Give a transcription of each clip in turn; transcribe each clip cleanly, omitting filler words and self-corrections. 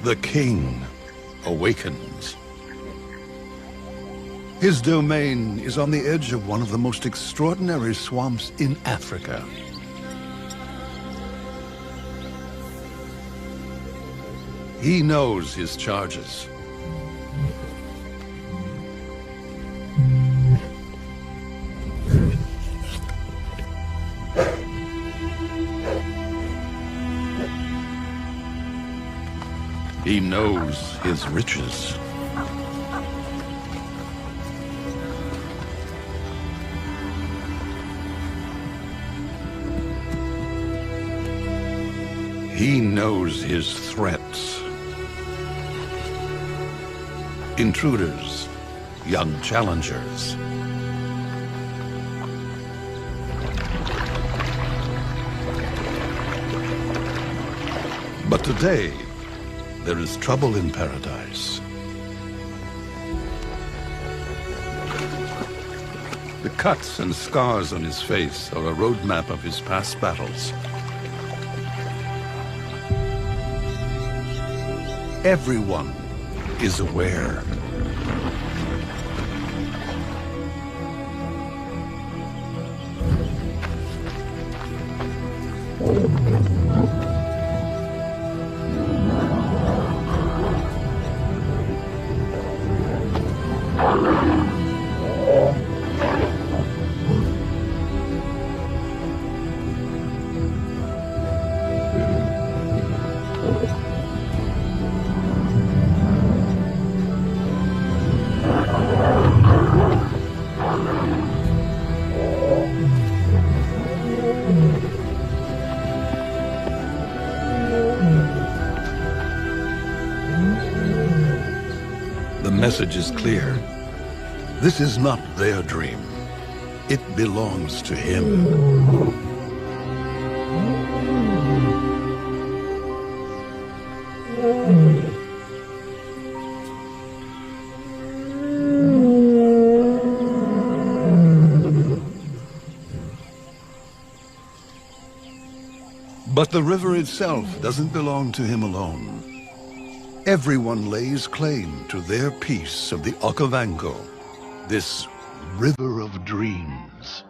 The king awakens. His domain is on the edge of one of the most extraordinary swamps in Africa. He knows his charges. He knows his riches. He knows his threats. Intruders, young challengers. But today, there is trouble in paradise. The cuts and scars on his face are a roadmap of his past battles. Everyone is aware. The message is clear. This is not their dream. It belongs to him. But the river itself doesn't belong to him alone. Everyone lays claim to their piece of the Okavango, this river of dreams.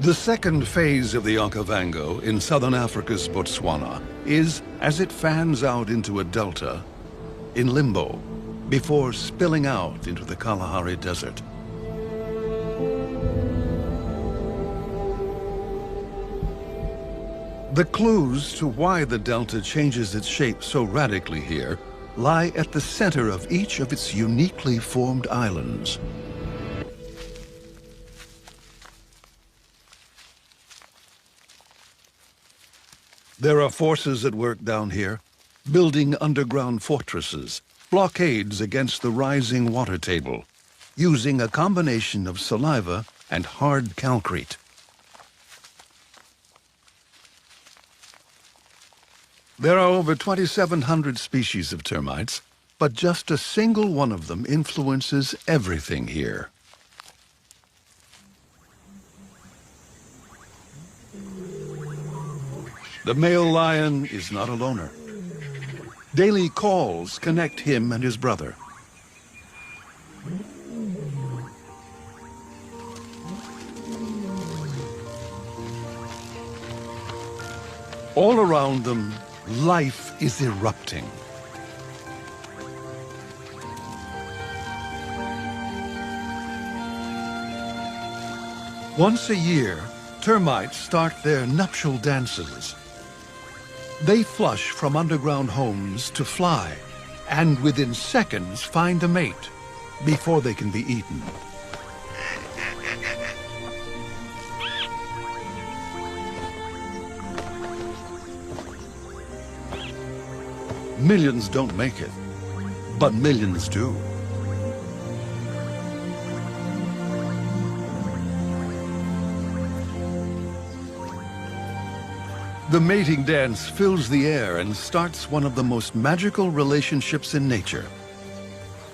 The second phase of the Okavango in southern Africa's Botswana is, as it fans out into a delta, in limbo, before spilling out into the Kalahari Desert. The clues to why the delta changes its shape so radically here lie at the center of each of its uniquely formed islands. There are forces at work down here, building underground fortresses, blockades against the rising water table, using a combination of saliva and hard calcrete. There are over 2,700 species of termites, but just a single one of them influences everything here. The male lion is not a loner. Daily calls connect him and his brother. All around them, life is erupting. Once a year, termites start their nuptial dances. They flush from underground homes to fly, and within seconds find a mate before they can be eaten. Millions don't make it, but millions do. The mating dance fills the air and starts one of the most magical relationships in nature.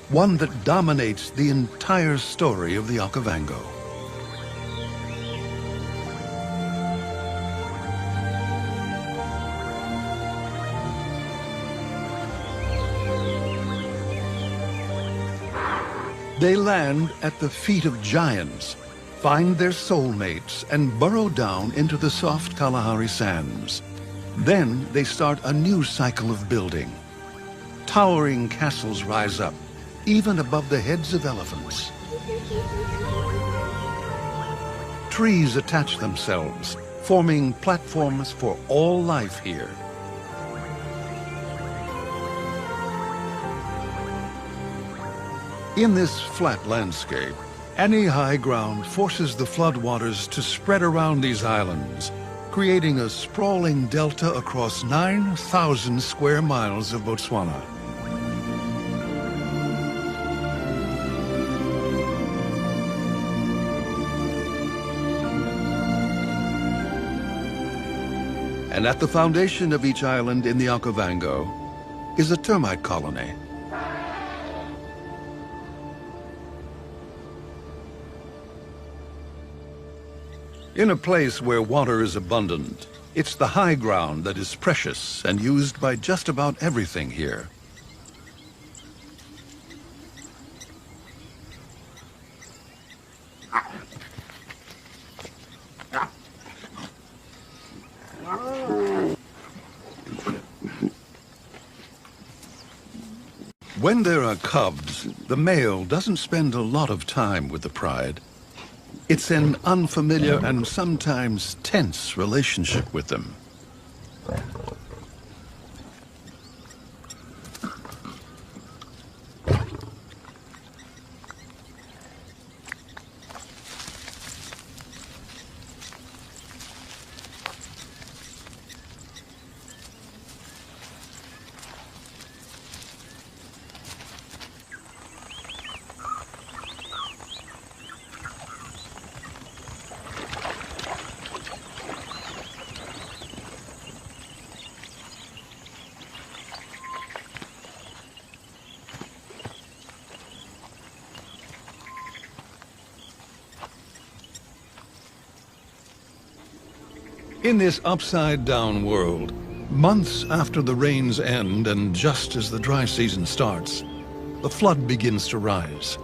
One that dominates the entire story of the Okavango. They land at the feet of giants, find their soulmates, and burrow down into the soft Kalahari sands. Then they start a new cycle of building. Towering castles rise up, even above the heads of elephants. Trees attach themselves, forming platforms for all life here. In this flat landscape, any high ground forces the floodwaters to spread around these islands, creating a sprawling delta across 9,000 square miles of Botswana. And at the foundation of each island in the Okavango is a termite colony. In a place where water is abundant, it's the high ground that is precious and used by just about everything here. When there are cubs, the male doesn't spend a lot of time with the pride. It's an unfamiliar and sometimes tense relationship with them. In this upside-down world, months after the rains end and just as the dry season starts, the flood begins to rise.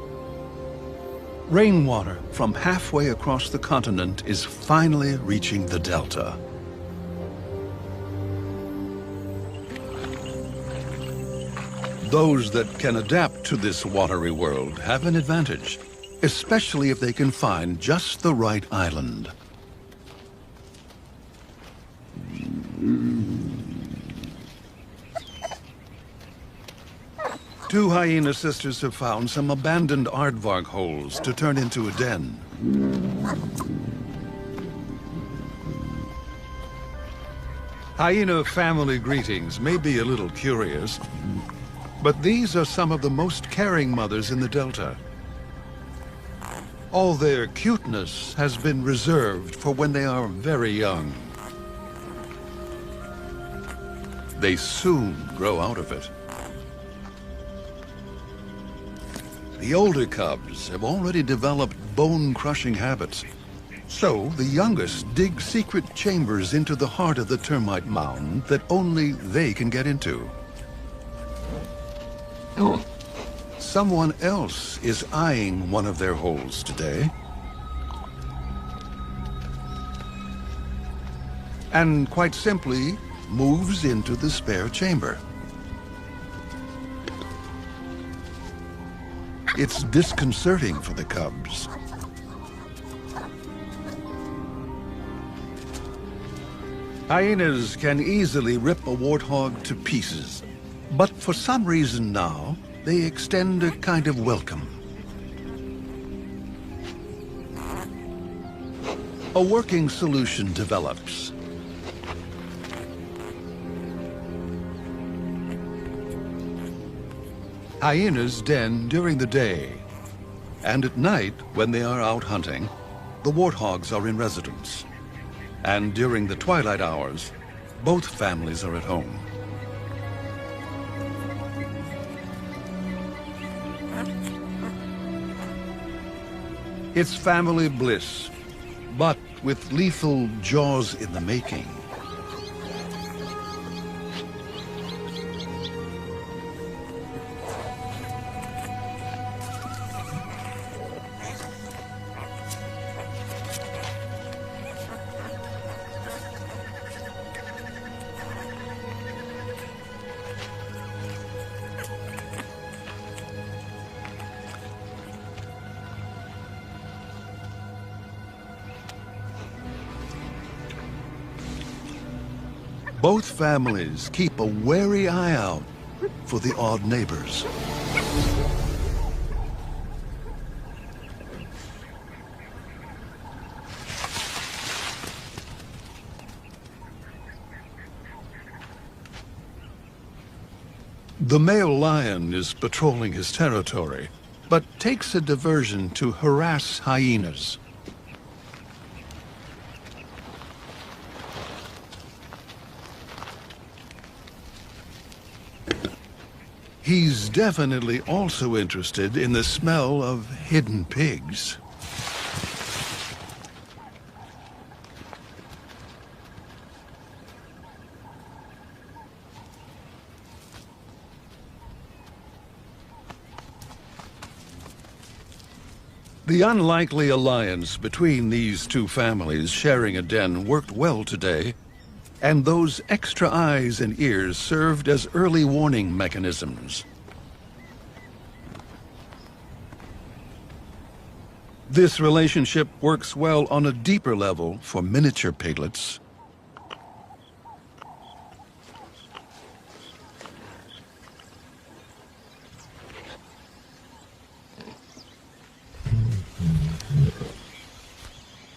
Rainwater from halfway across the continent is finally reaching the delta. Those that can adapt to this watery world have an advantage, especially if they can find just the right island. Two hyena sisters have found some abandoned aardvark holes to turn into a den. Hyena family greetings may be a little curious, but these are some of the most caring mothers in the Delta. All their cuteness has been reserved for when they are very young. They soon grow out of it. The older cubs have already developed bone-crushing habits, so the youngest dig secret chambers into the heart of the termite mound that only they can get into. Someone else is eyeing one of their holes today. And quite simply, moves into the spare chamber. It's disconcerting for the cubs. Hyenas can easily rip a warthog to pieces, but for some reason now, they extend a kind of welcome. A working solution develops. Hyenas den during the day, and at night, when they are out hunting, the warthogs are in residence. And during the twilight hours, both families are at home. It's family bliss, but with lethal jaws in the making. Both families keep a wary eye out for the odd neighbors. The male lion is patrolling his territory, but takes a diversion to harass hyenas. He's definitely also interested in the smell of hidden pigs. The unlikely alliance between these two families sharing a den worked well today, and those extra eyes and ears served as early warning mechanisms. This relationship works well on a deeper level for miniature piglets.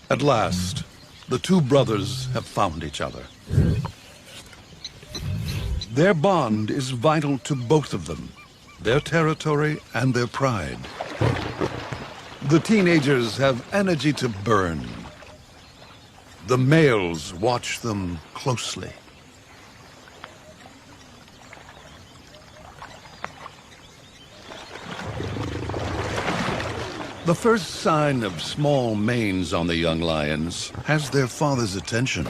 At last, the two brothers have found each other. Their bond is vital to both of them, their territory and their pride. The teenagers have energy to burn. The males watch them closely. The first sign of small manes on the young lions has their father's attention.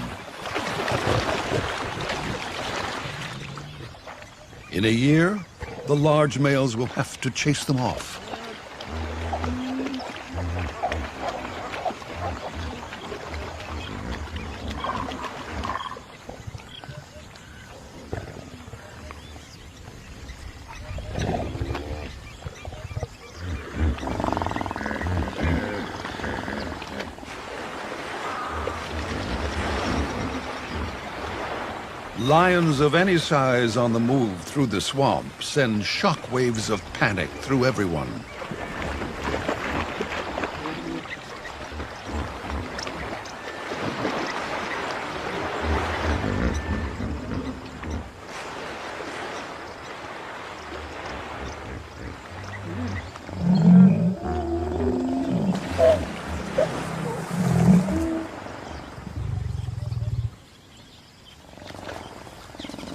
In a year, the large males will have to chase them off. Lions of any size on the move through the swamp send shock waves of panic through everyone.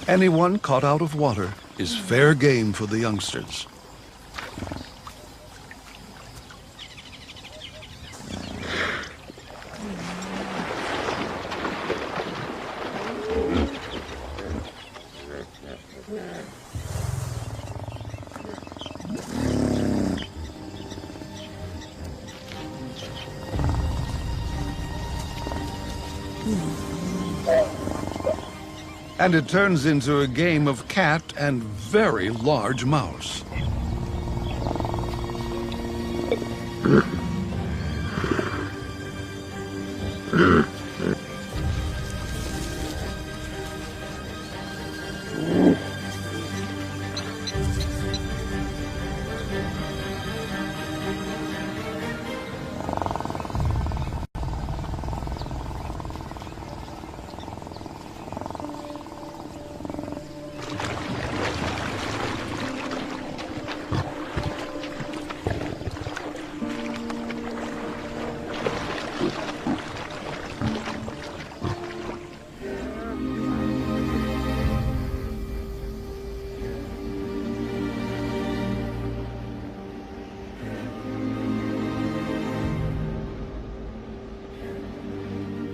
Anyone caught out of water is fair game for the youngsters. And it turns into a game of cat and very large mouse.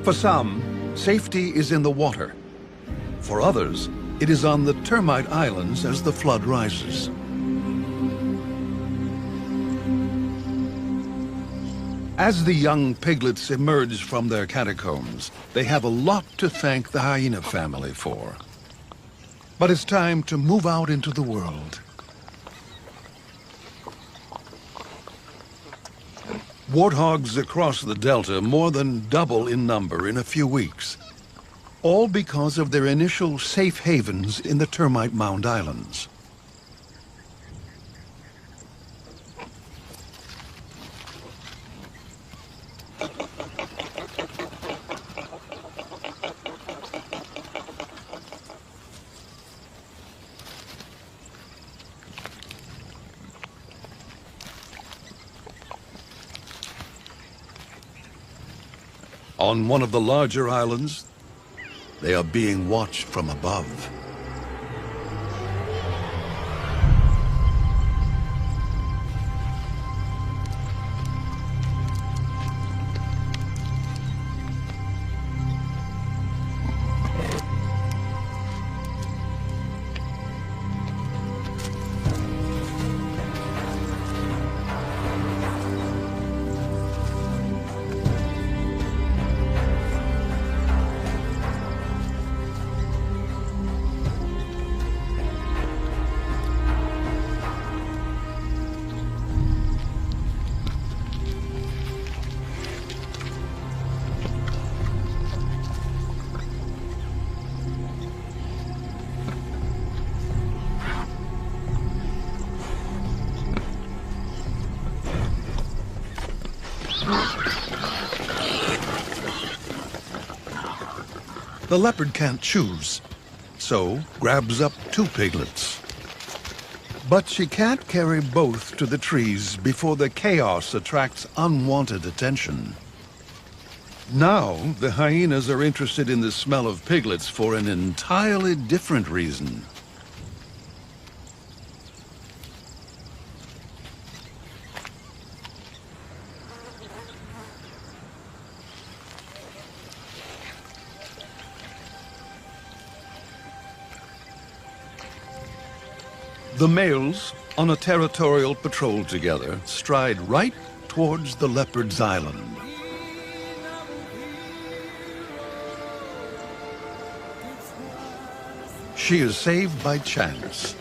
For some, safety is in the water. For others, it is on the termite islands as the flood rises. As the young piglets emerge from their catacombs, they have a lot to thank the hyena family for. But it's time to move out into the world. Warthogs across the delta more than double in number in a few weeks, all because of their initial safe havens in the termite mound islands. On one of the larger islands, they are being watched from above. The leopard can't choose, so grabs up 2 piglets. But she can't carry both to the trees before the chaos attracts unwanted attention. Now, the hyenas are interested in the smell of piglets for an entirely different reason. The males, on a territorial patrol together, stride right towards the leopard's island. She is saved by chance.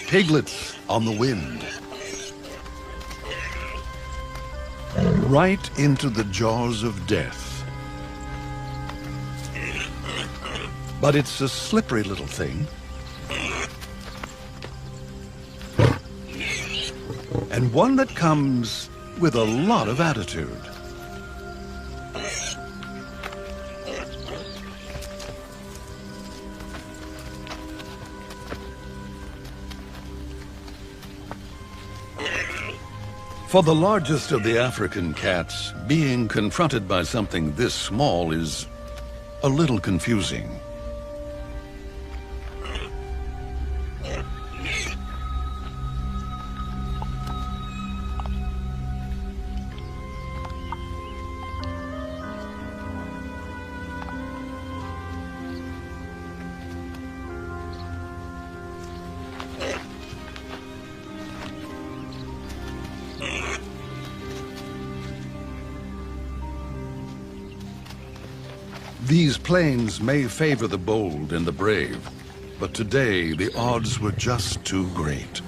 Piglets on the wind. Right into the jaws of death. But it's a slippery little thing. And one that comes with a lot of attitude. For the largest of the African cats, being confronted by something this small is a little confusing. These plains may favor the bold and the brave, but today the odds were just too great.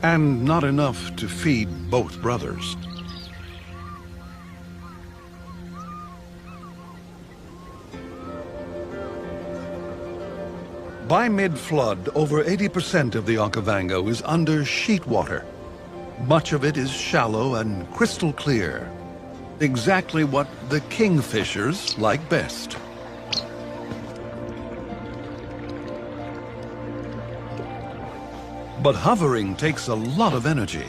And not enough to feed both brothers. By mid-flood, over 80% of the Okavango is under sheet water. Much of it is shallow and crystal clear. Exactly what the kingfishers like best. But hovering takes a lot of energy.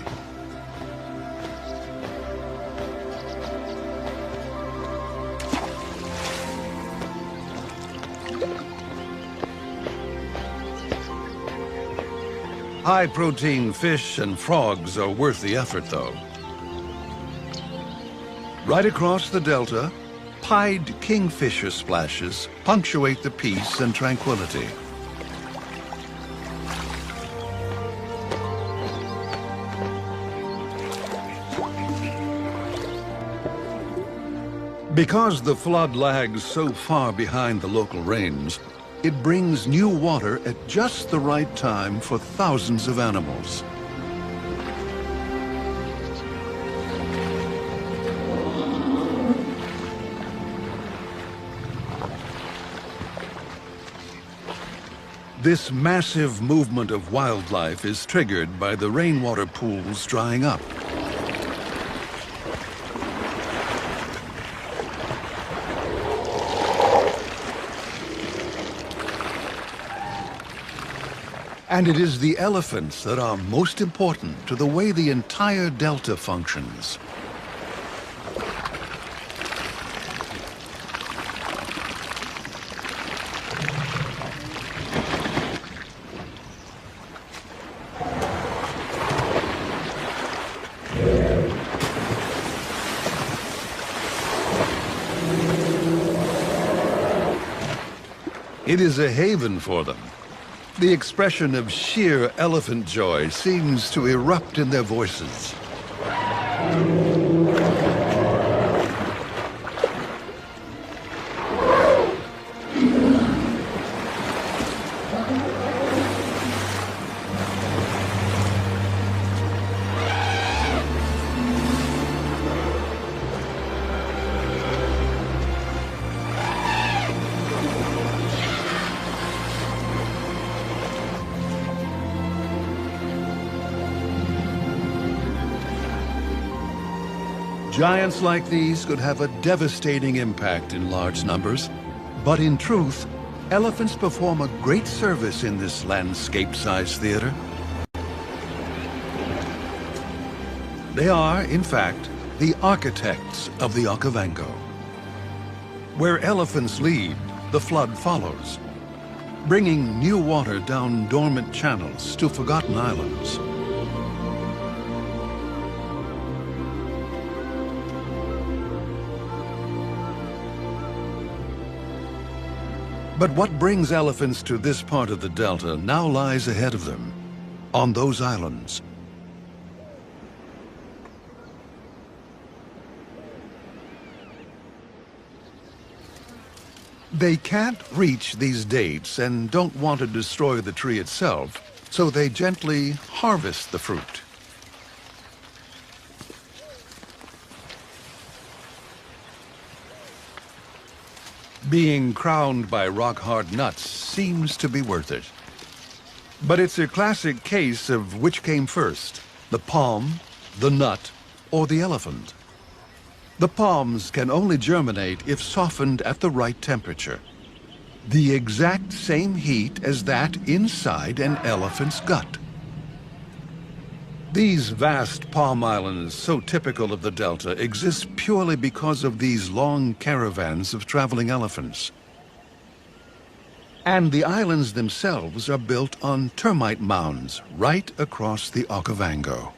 High-protein fish and frogs are worth the effort, though. Right across the delta, pied kingfisher splashes punctuate the peace and tranquility. Because the flood lags so far behind the local rains, it brings new water at just the right time for thousands of animals. This massive movement of wildlife is triggered by the rainwater pools drying up. And it is the elephants that are most important to the way the entire delta functions. It is a haven for them. The expression of sheer elephant joy seems to erupt in their voices. Giants like these could have a devastating impact in large numbers, but in truth, elephants perform a great service in this landscape-sized theater. They are, in fact, the architects of the Okavango. Where elephants lead, the flood follows, bringing new water down dormant channels to forgotten islands. But what brings elephants to this part of the delta now lies ahead of them, on those islands. They can't reach these dates and don't want to destroy the tree itself, so they gently harvest the fruit. Being crowned by rock-hard nuts seems to be worth it. But it's a classic case of which came first, the palm, the nut, or the elephant. The palms can only germinate if softened at the right temperature. The exact same heat as that inside an elephant's gut. These vast palm islands, so typical of the delta, exist purely because of these long caravans of traveling elephants. And the islands themselves are built on termite mounds right across the Okavango.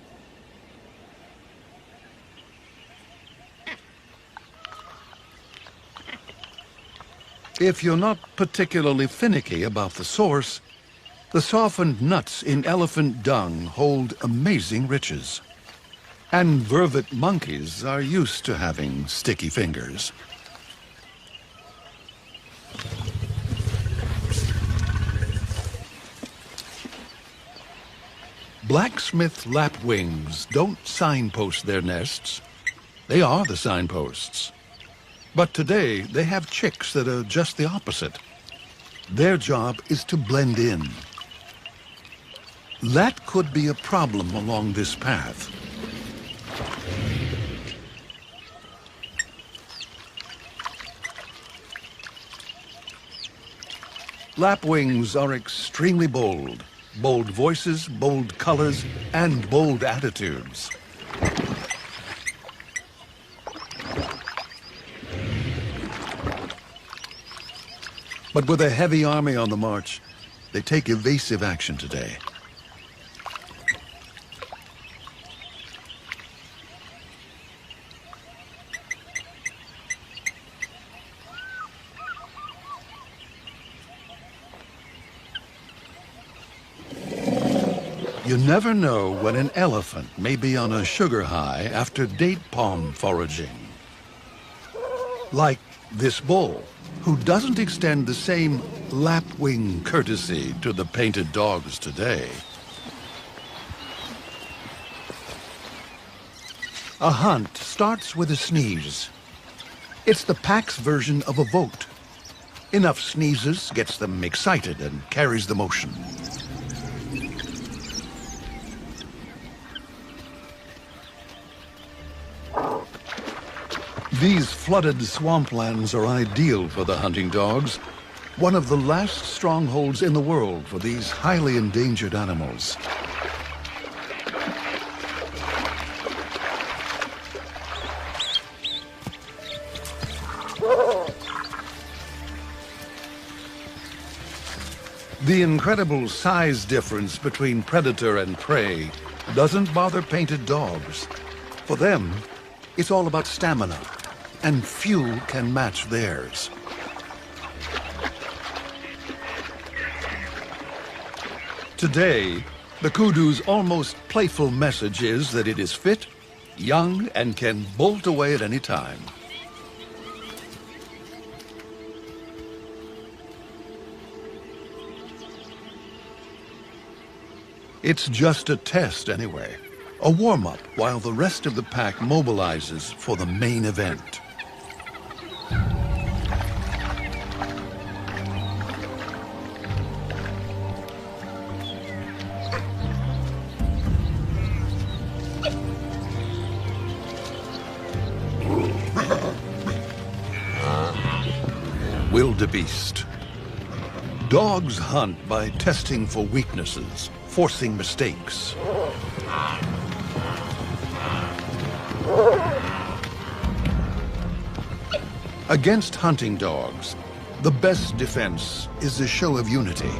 If you're not particularly finicky about the source, the softened nuts in elephant dung hold amazing riches. And vervet monkeys are used to having sticky fingers. Blacksmith lapwings don't signpost their nests. They are the signposts. But today, they have chicks that are just the opposite. Their job is to blend in. That could be a problem along this path. Lapwings are extremely bold. Bold voices, bold colors, and bold attitudes. But with a heavy army on the march, they take evasive action today. You never know when an elephant may be on a sugar high after date palm foraging. Like this bull, who doesn't extend the same lapwing courtesy to the painted dogs today. A hunt starts with a sneeze. It's the pack's version of a vote. Enough sneezes gets them excited and carries the motion. These flooded swamplands are ideal for the hunting dogs, one of the last strongholds in the world for these highly endangered animals. The incredible size difference between predator and prey doesn't bother painted dogs. For them, it's all about stamina, and few can match theirs. Today, the kudu's almost playful message is that it is fit, young, and can bolt away at any time. It's just a test anyway, a warm-up while the rest of the pack mobilizes for the main event. Wildebeest. Dogs hunt by testing for weaknesses, forcing mistakes. Against hunting dogs, the best defense is a show of unity.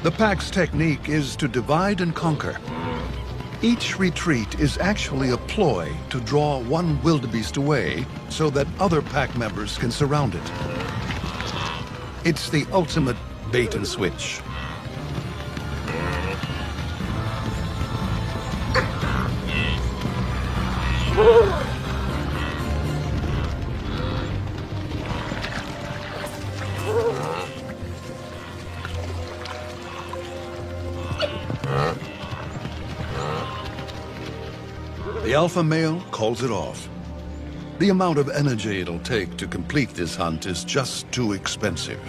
The pack's technique is to divide and conquer. Each retreat is actually a ploy to draw one wildebeest away so that other pack members can surround it. It's the ultimate bait and switch. The alpha male calls it off. The amount of energy it'll take to complete this hunt is just too expensive.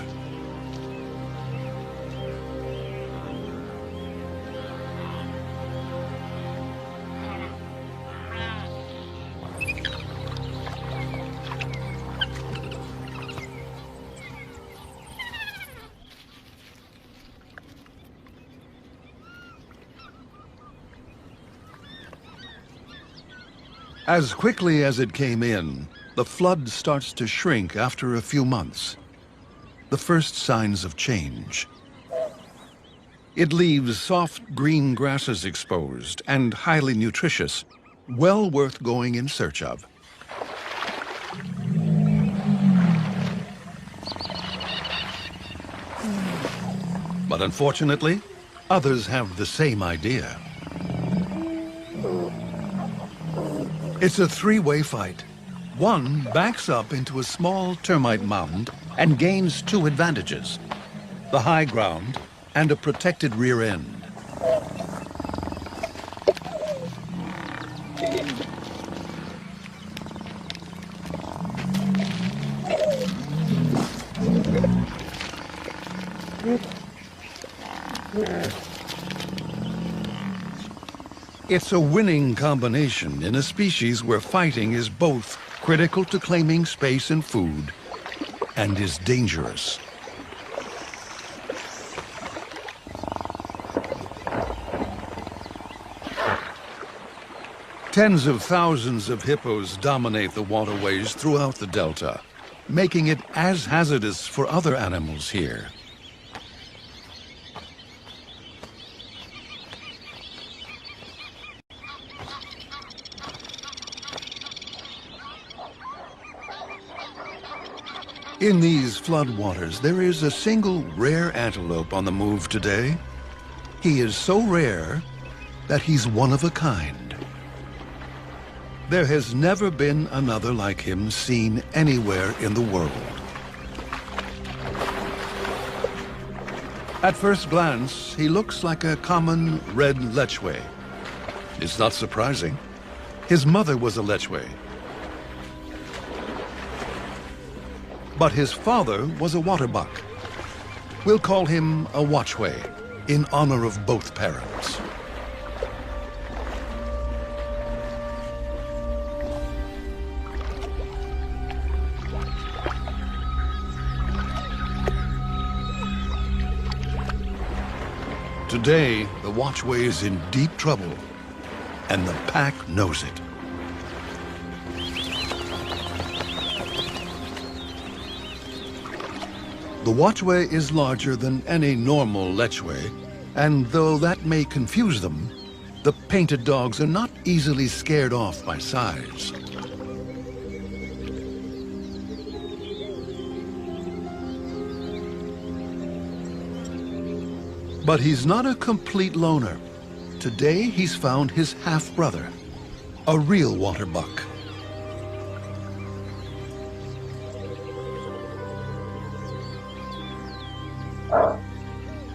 As quickly as it came in, the flood starts to shrink after a few months. The first signs of change. It leaves soft green grasses exposed and highly nutritious, well worth going in search of. But unfortunately, others have the same idea. It's a three-way fight. One backs up into a small termite mound and gains two advantages: the high ground and a protected rear end. It's a winning combination in a species where fighting is both critical to claiming space and food and is dangerous. Tens of thousands of hippos dominate the waterways throughout the delta, making it as hazardous for other animals here. In these floodwaters, there is a single rare antelope on the move today. He is so rare that he's one of a kind. There has never been another like him seen anywhere in the world. At first glance, he looks like a common red lechwe. It's not surprising. His mother was a lechwe. But his father was a waterbuck. We'll call him a watchway, in honor of both parents. Today, the watchway is in deep trouble, and the pack knows it. The watchway is larger than any normal lechwe, and though that may confuse them, the painted dogs are not easily scared off by size. But he's not a complete loner. Today, he's found his half-brother, a real waterbuck.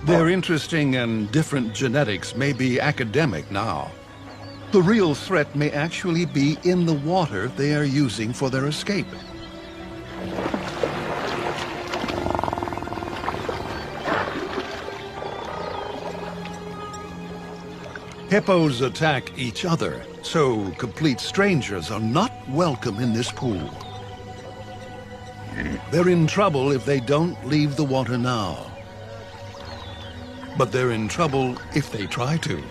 Their interesting and different genetics may be academic now. The real threat may actually be in the water they are using for their escape. Hippos attack each other, so complete strangers are not welcome in this pool. They're in trouble if they don't leave the water now. But they're in trouble if they try to.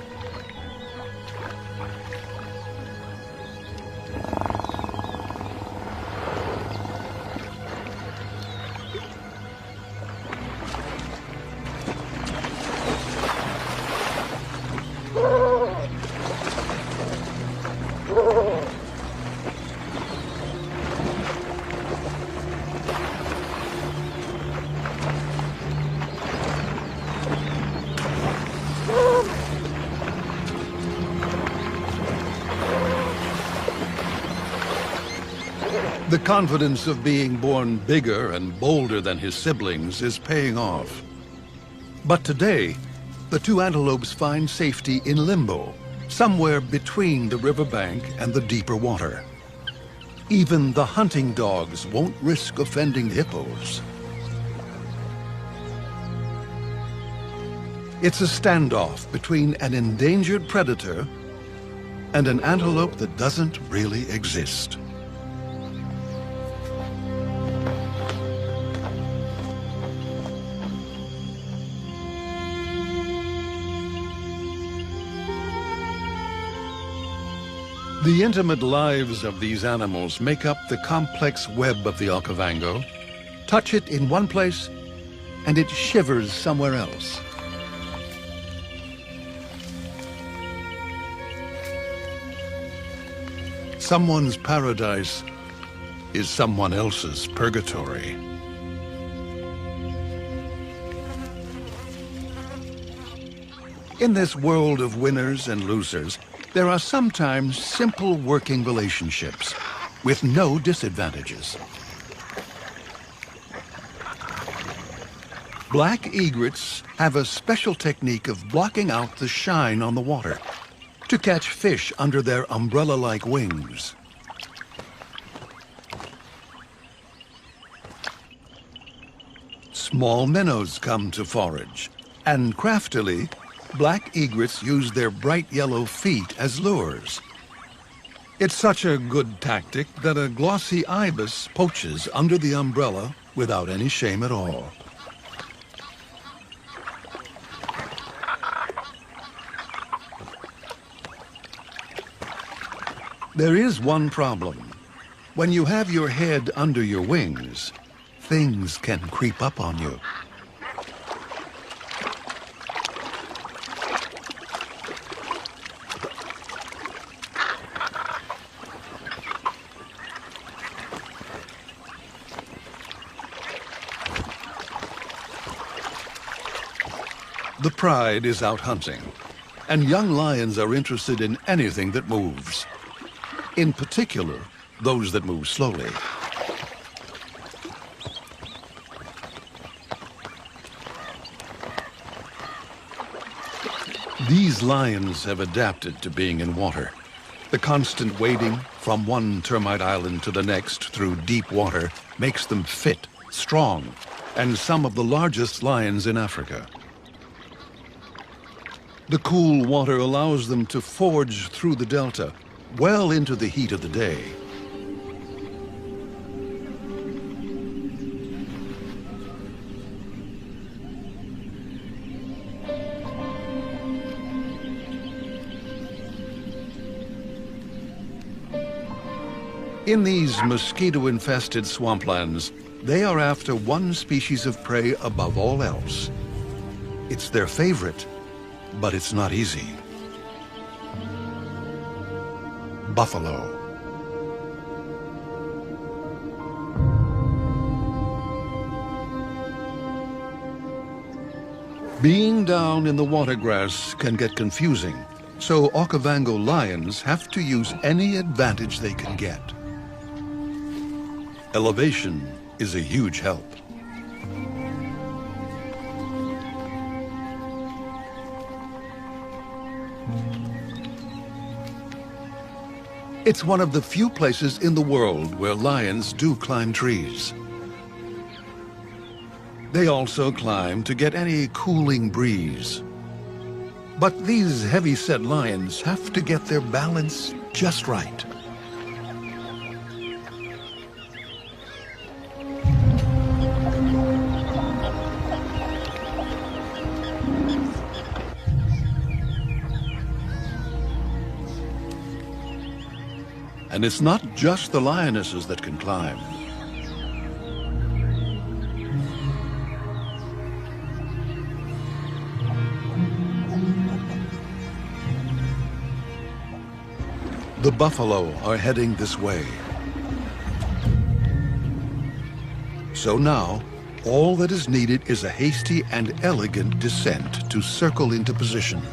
The confidence of being born bigger and bolder than his siblings is paying off. But today, the two antelopes find safety in limbo, somewhere between the riverbank and the deeper water. Even the hunting dogs won't risk offending hippos. It's a standoff between an endangered predator and an antelope that doesn't really exist. The intimate lives of these animals make up the complex web of the Okavango. Touch it in one place, and it shivers somewhere else. Someone's paradise is someone else's purgatory. In this world of winners and losers, there are sometimes simple working relationships with no disadvantages. Black egrets have a special technique of blocking out the shine on the water to catch fish under their umbrella-like wings. Small minnows come to forage, and craftily, black egrets use their bright yellow feet as lures. It's such a good tactic that a glossy ibis poaches under the umbrella without any shame at all. There is one problem. When you have your head under your wings, things can creep up on you. The pride is out hunting, and young lions are interested in anything that moves. In particular, those that move slowly. These lions have adapted to being in water. The constant wading from one termite island to the next through deep water makes them fit, strong, and some of the largest lions in Africa. The cool water allows them to forge through the delta, well into the heat of the day. In these mosquito-infested swamplands, they are after one species of prey above all else. It's their favorite, but it's not easy. Buffalo. Being down in the watergrass can get confusing, so Okavango lions have to use any advantage they can get. Elevation is a huge help. It's one of the few places in the world where lions do climb trees. They also climb to get any cooling breeze. But these heavy-set lions have to get their balance just right. And it's not just the lionesses that can climb. The buffalo are heading this way. So now, all that is needed is a hasty and elegant descent to circle into position.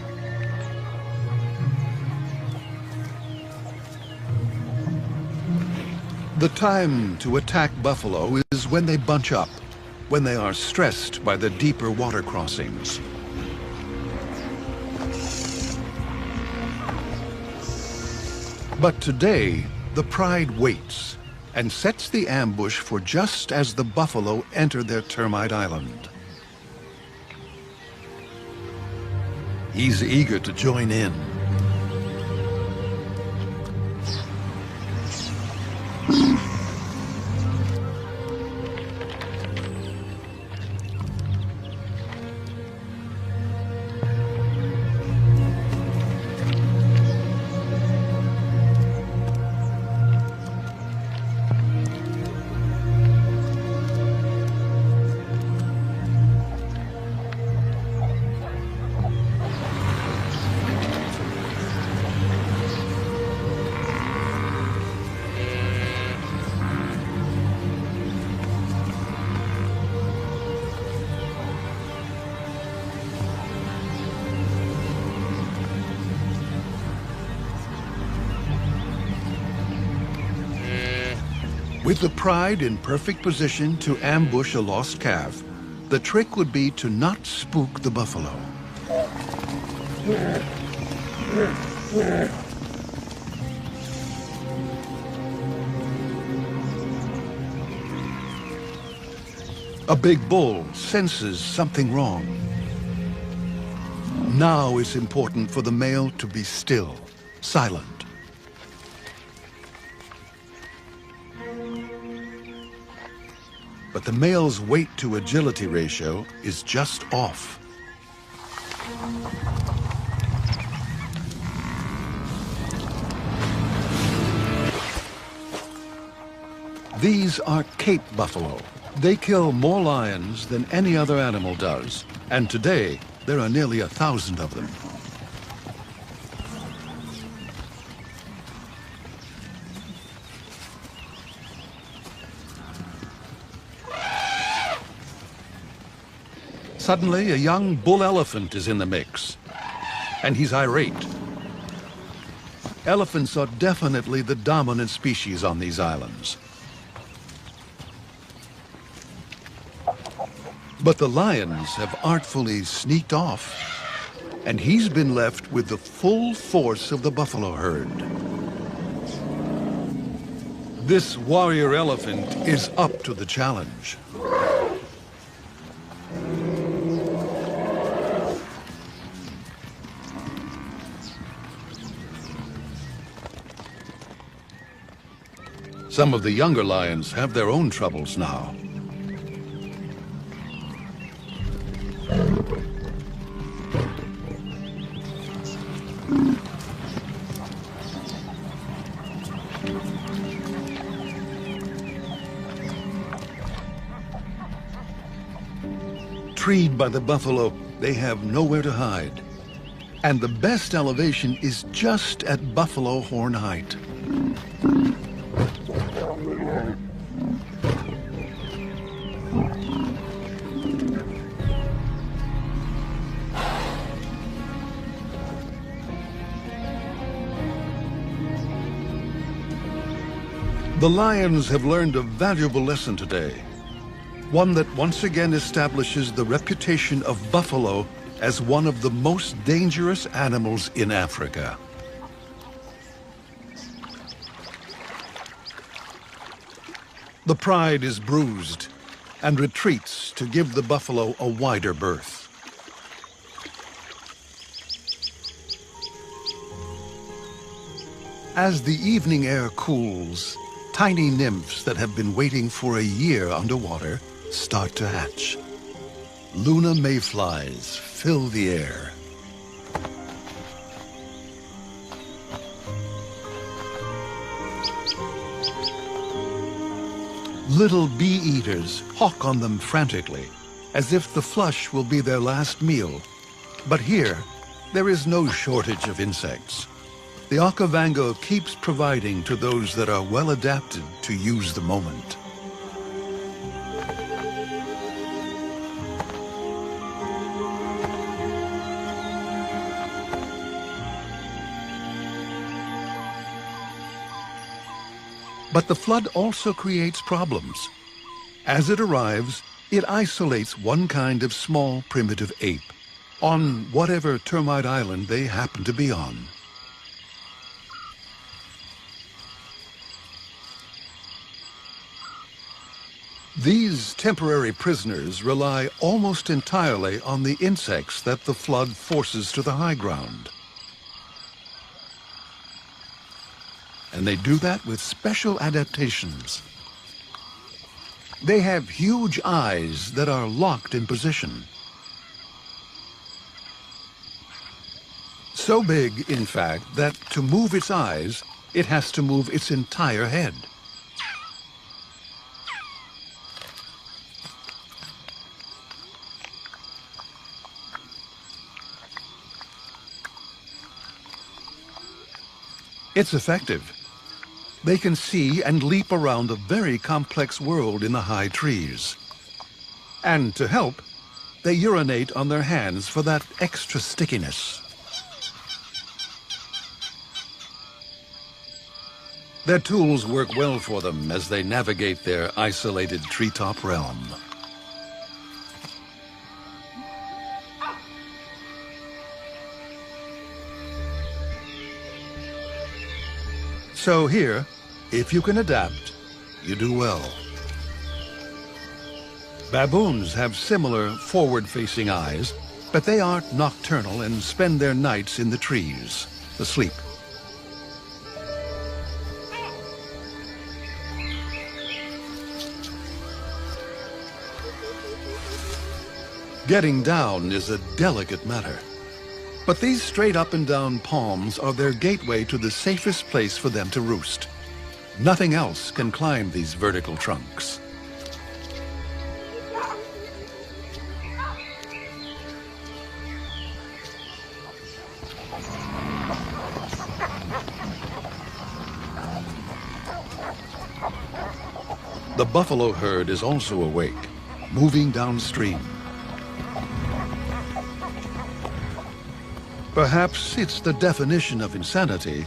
The time to attack buffalo is when they bunch up, when they are stressed by the deeper water crossings. But today, the pride waits and sets the ambush for just as the buffalo enter their termite island. He's eager to join in. With the pride in perfect position to ambush a lost calf, the trick would be to not spook the buffalo. A big bull senses something wrong. Now it's important for the male to be still, silent. But the male's weight to agility ratio is just off. These are Cape buffalo. They kill more lions than any other animal does, and today there are nearly 1,000 of them. Suddenly, a young bull elephant is in the mix, and he's irate. Elephants are definitely the dominant species on these islands. But the lions have artfully sneaked off, and he's been left with the full force of the buffalo herd. This warrior elephant is up to the challenge. Some of the younger lions have their own troubles now. Treed by the buffalo, they have nowhere to hide. And the best elevation is just at buffalo horn height. The lions have learned a valuable lesson today. One that once again establishes the reputation of buffalo as one of the most dangerous animals in Africa. The pride is bruised and retreats to give the buffalo a wider berth. As the evening air cools, tiny nymphs that have been waiting for a year underwater start to hatch. Luna mayflies fill the air. Little bee-eaters hawk on them frantically, as if the flush will be their last meal. But here, there is no shortage of insects. The Okavango keeps providing to those that are well adapted to use the moment. But the flood also creates problems. As it arrives, it isolates one kind of small primitive ape on whatever termite island they happen to be on. These temporary prisoners rely almost entirely on the insects that the flood forces to the high ground. And they do that with special adaptations. They have huge eyes that are locked in position. So big, in fact, that to move its eyes, it has to move its entire head. It's effective. They can see and leap around a very complex world in the high trees. And to help, they urinate on their hands for that extra stickiness. Their tools work well for them as they navigate their isolated treetop realm. So here, if you can adapt, you do well. Baboons have similar forward-facing eyes, but they aren't nocturnal and spend their nights in the trees, asleep. Getting down is a delicate matter. But these straight up and down palms are their gateway to the safest place for them to roost. Nothing else can climb these vertical trunks. The buffalo herd is also awake, moving downstream. Perhaps it's the definition of insanity,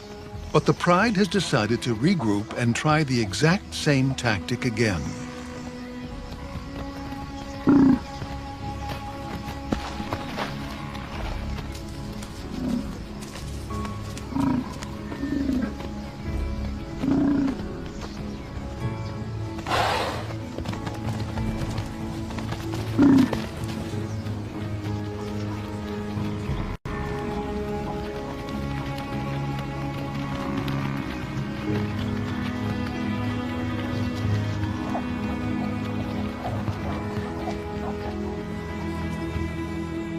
but the Pride has decided to regroup and try the exact same tactic again.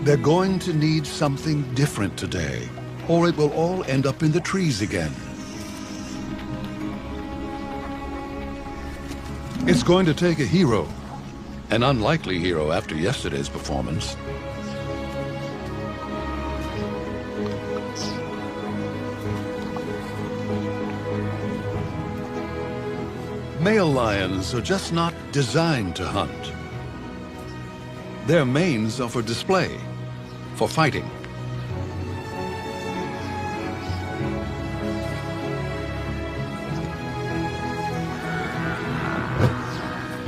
They're going to need something different today, or it will all end up in the trees again. It's going to take a hero, an unlikely hero after yesterday's performance. Male lions are just not designed to hunt. Their manes are for display, for fighting.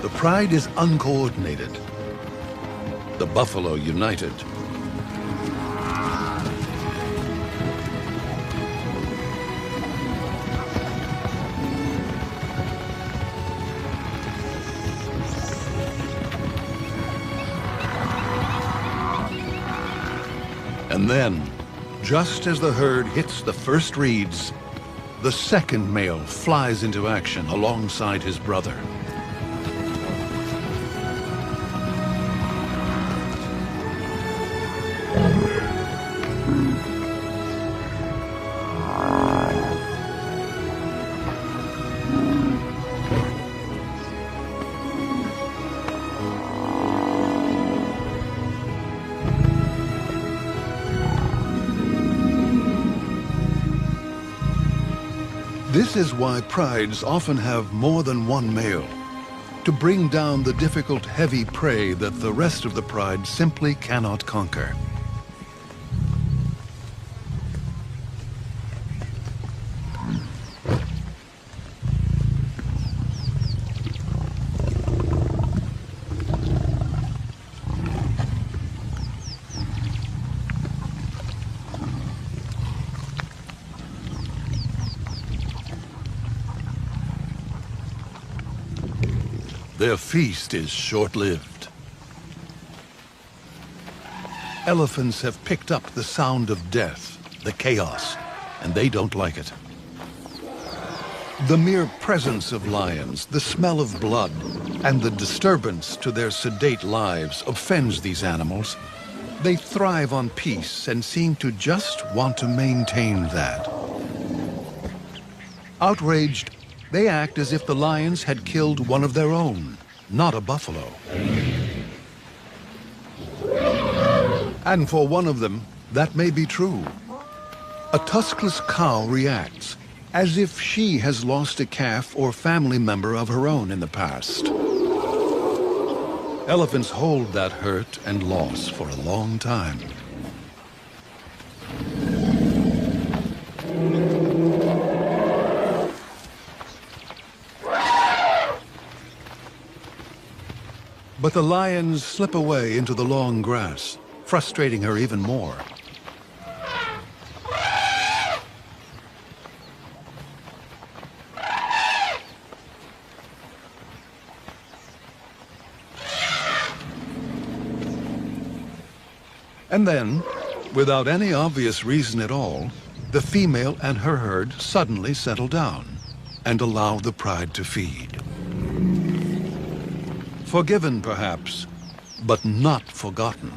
The Pride is uncoordinated, the buffalo united. And then, just as the herd hits the first reeds, the second male flies into action alongside his brother. This is why prides often have more than one male, to bring down the difficult, heavy prey that the rest of the pride simply cannot conquer. Their feast is short-lived. Elephants have picked up the sound of death, the chaos, and they don't like it. The mere presence of lions, the smell of blood, and the disturbance to their sedate lives offends these animals. They thrive on peace and seem to just want to maintain that. Outraged, they act as if the lions had killed one of their own, not a buffalo. And for one of them, that may be true. A tuskless cow reacts as if she has lost a calf or family member of her own in the past. Elephants hold that hurt and loss for a long time. But the lions slip away into the long grass, frustrating her even more. And then, without any obvious reason at all, the female and her herd suddenly settle down and allow the pride to feed. Forgiven, perhaps, but not forgotten.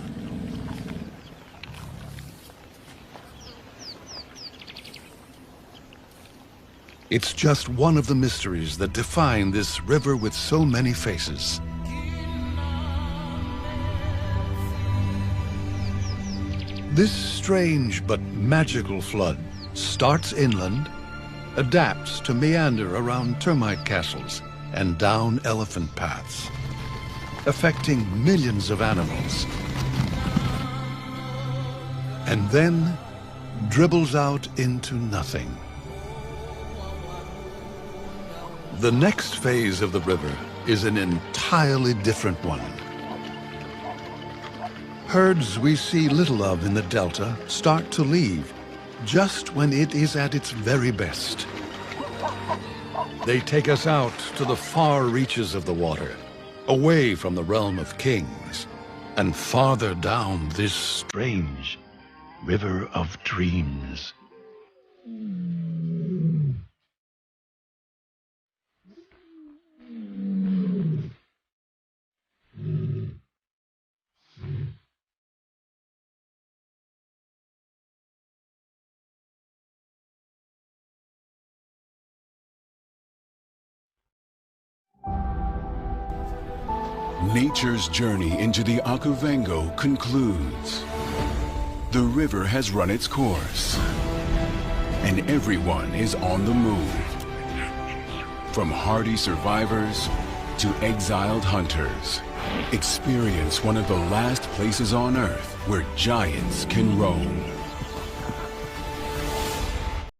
It's just one of the mysteries that define this river with so many faces. This strange but magical flood starts inland, adapts to meander around termite castles and down elephant paths, affecting millions of animals. And then dribbles out into nothing. The next phase of the river is an entirely different one. Herds we see little of in the delta start to leave just when it is at its very best. They take us out to the far reaches of the water, away from the realm of kings, and farther down this strange river of dreams. Nature's journey into the Okavango concludes. The river has run its course, and everyone is on the move. From hardy survivors to exiled hunters, experience one of the last places on Earth where giants can roam.